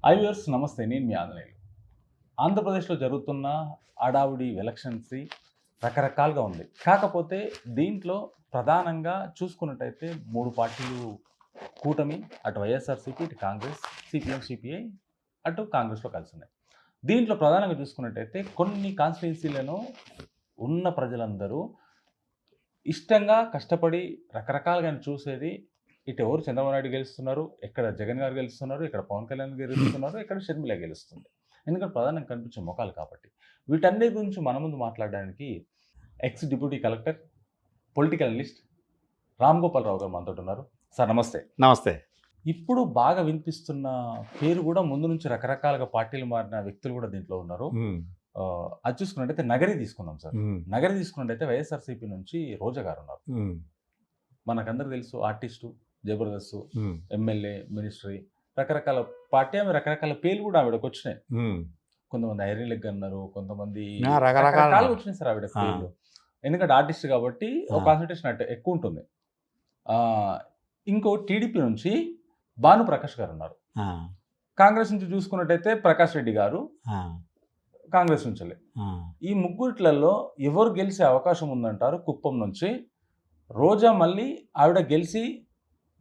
Viewers నమస్తే, నేను మీ ఆంజనేయులు. ఆంధ్రప్రదేశ్లో జరుగుతున్న హడావుడి ఎలక్షన్స్ రకరకాలుగా ఉంది. కాకపోతే దీంట్లో ప్రధానంగా చూసుకున్నట్టయితే 3 పార్టీలు కూటమి, అటు వైఎస్ఆర్సీపీ, ఇటు కాంగ్రెస్, సిపిఎం, సిపిఐ, అటు కాంగ్రెస్లో కలిసి ఉన్నాయి. దీంట్లో ప్రధానంగా చూసుకున్నట్టయితే కొన్ని కాన్స్టిట్యున్సీలను ఉన్న ప్రజలందరూ ఇష్టంగా కష్టపడి రకరకాలుగా చూసేది ఇటు ఎవరు చంద్రబాబు నాయుడు గెలుస్తున్నారు, ఎక్కడ జగన్ గారు గెలుస్తున్నారు, ఇక్కడ పవన్ కళ్యాణ్ గెలుస్తున్నారు, ఇక్కడ షర్మిల గెలుస్తుంది. ఎందుకంటే ప్రధానంగా కనిపించే ముఖాలు కాబట్టి. వీటన్నిటి గురించి మన ముందు మాట్లాడడానికి ex deputy collector, political analyst Ram Gopal Rao garu మనతో ఉన్నారు. సార్ నమస్తే. నమస్తే. ఇప్పుడు బాగా వినిపిస్తున్న పేరు కూడా ముందు నుంచి రకరకాలుగా పార్టీలు మారిన వ్యక్తులు కూడా దీంట్లో ఉన్నారు. అది చూసుకున్నట్టయితే నగరి తీసుకున్నాం సార్. నగరి తీసుకున్నట్టయితే వైఎస్ఆర్సీపీ నుంచి రోజా గారు ఉన్నారు. మనకందరూ తెలుసు, ఆర్టిస్టు, జబర్దస్త్, ఎమ్మెల్యే, మినిస్ట్రీ, రకరకాల పార్టీ, ఆమె రకరకాల పేర్లు కూడా ఆవిడకి వచ్చినాయి. కొంతమంది ఐరన్ లెగ్ అన్నారు, కొంతమంది రకరకాలుగా వచ్చినాయి సార్ ఆవిడ పేర్లు. ఎందుకంటే ఆర్టిస్ట్ కాబట్టి ఒక కాన్సన్ట్రేషన్ అంటే ఎక్కువ ఉంటుంది. ఇంకో టీడీపీ నుంచి భాను ప్రకాష్ గారు ఉన్నారు. కాంగ్రెస్ నుంచి చూసుకున్నట్టయితే ప్రకాష్ రెడ్డి గారు కాంగ్రెస్ నుంచి. ఈ ముగ్గురిట్లలో ఎవరు గెలిచే అవకాశం ఉందంటారు? కుప్పం నుంచి రోజా మళ్ళీ ఆవిడ గెలిచి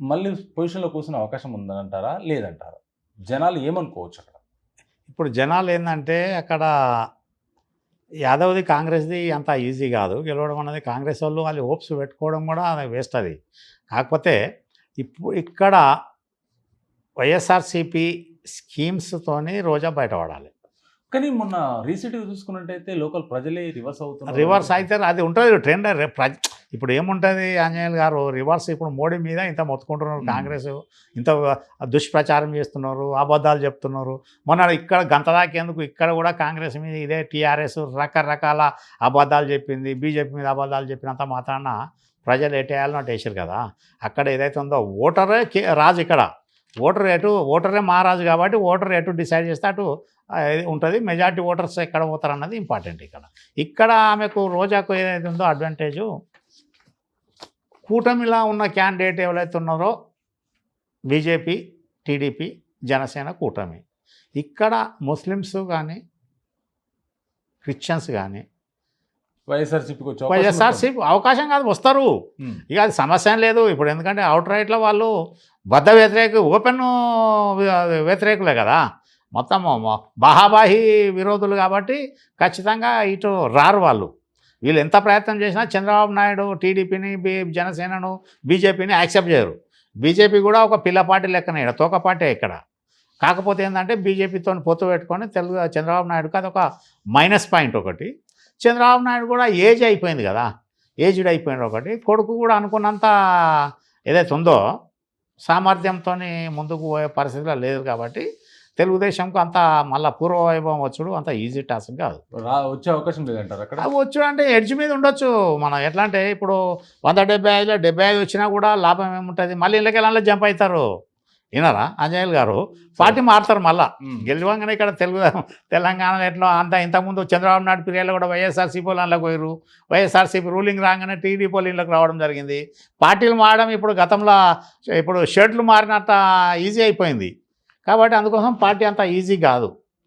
మళ్ళీ పొజిషన్లో కూర్చునే అవకాశం ఉందంటారా, లేదంటారా? జనాలు ఏమనుకోవచ్చు అక్కడ? ఇప్పుడు జనాలు ఏంటంటే అక్కడ యాదవ్ది కాంగ్రెస్ది అంత ఈజీ కాదు గెలవడం అన్నది. కాంగ్రెస్ వాళ్ళు హోప్స్ పెట్టుకోవడం కూడా అది వేస్ట్. అది కాకపోతే ఇక్కడ వైఎస్ఆర్సీపీ స్కీమ్స్తోని రోజా బయటపడాలి. కానీ మొన్న రీసెంట్గా చూసుకున్నట్టయితే లోకల్ ప్రజలే రివర్స్ అవుతున్నారు. రివర్స్ అయితే అది ఉంటుంది ట్రెండ్. ఇప్పుడు ఏముంటుంది ఆంజనేయులు గారు, రివర్స్ ఇప్పుడు మోడీ మీద ఇంత మొత్తుకుంటున్నారు, కాంగ్రెస్ ఇంత దుష్ప్రచారం చేస్తున్నారు, అబద్ధాలు చెప్తున్నారు. మొన్న ఇక్కడ గంతదాకేందుకు ఇక్కడ కూడా కాంగ్రెస్ మీద ఇదే టీఆర్ఎస్ రకరకాల అబద్ధాలు చెప్పింది, బీజేపీ మీద అబద్ధాలు చెప్పినంత మాత్రాన ప్రజలు ఎటేయాలని అటు వేసారు కదా. అక్కడ ఏదైతే ఉందో ఓటరే రాజు. ఇక్కడ ఓటరే మహారాజు కాబట్టి ఓటర్ ఎటు డిసైడ్ చేస్తే అటు ఉంటుంది. మెజార్టీ ఓటర్స్ ఎక్కడ పోతారు అన్నది ఇంపార్టెంట్. ఇక్కడ ఆమెకు రోజాకు ఏదైతే ఉందో అడ్వాంటేజు, కూటమిలా ఉన్న క్యాండిడేట్ ఎవరైతే ఉన్నారో బీజేపీ, టీడీపీ, జనసేన కూటమి, ఇక్కడ ముస్లిమ్స్ కానీ క్రిస్టియన్స్ కానీ వైఎస్ఆర్సీపీ అవకాశం కాదు, వస్తారు. ఇక అది సమస్య లేదు ఇప్పుడు. ఎందుకంటే అవుట్ రైట్లో వాళ్ళు బద్ద వ్యతిరేక, ఓపెన్ వ్యతిరేకులే కదా, మొత్తం బాహాబాహి విరోధులు కాబట్టి ఖచ్చితంగా ఇటు రారు వాళ్ళు. వీళ్ళు ఎంత ప్రయత్నం చేసినా చంద్రబాబు నాయుడు టీడీపీని, జనసేనను, బీజేపీని యాక్సెప్ట్ చేయరు. బీజేపీ కూడా ఒక పిల్ల పార్టీ లెక్కనే, ఇక్కడ తోక పార్టీ ఇక్కడ. కాకపోతే ఏంటంటే బీజేపీతో పొత్తు పెట్టుకొని చంద్రబాబు నాయుడుకి అదొక మైనస్ పాయింట్ ఒకటి. చంద్రబాబు నాయుడు కూడా ఏజ్ అయిపోయింది కదా, ఏజ్డ్ అయిపోయింది ఒకటి. కొడుకు కూడా అనుకున్నంత ఏదైతే ఉందో సామర్థ్యంతో ముందుకు పోయే పరిస్థితిలో లేదు కాబట్టి తెలుగుదేశంకు అంత మళ్ళీ పూర్వవైభవం వచ్చుడు అంత ఈజీ టాస్క్ కాదు. వచ్చే అవకాశం లేదంటారు అక్కడ? వచ్చుడు అంటే ఎడ్జ్ మీద ఉండొచ్చు. మనం ఎట్లా అంటే ఇప్పుడు 175లో 75 వచ్చినా కూడా లాభం ఏముంటుంది, మళ్ళీ ఇళ్ళకెళ్ళ జంప్ అవుతారు. విన్నారా ఆంజనేయులు గారు? పార్టీ మారుతారు మళ్ళీ గెలవంగానే. ఇక్కడ తెలంగాణలో ఎట్లా అంతా ఇంతకుముందు చంద్రబాబు నాయుడు పీరియడ్లో కూడా వైఎస్ఆర్సీపీ వాళ్ళకి పోయారు. వైఎస్ఆర్సీపీ రూలింగ్ రాగానే టీడీపీ వాళ్ళు ఇళ్ళకి రావడం జరిగింది. పార్టీలు మారడం ఇప్పుడు గతంలో ఇప్పుడు షర్ట్లు మారినట్ట ఈజీ అయిపోయింది కాబట్టి అందుకోసం పార్టీ అంత ఈజీ కాదు.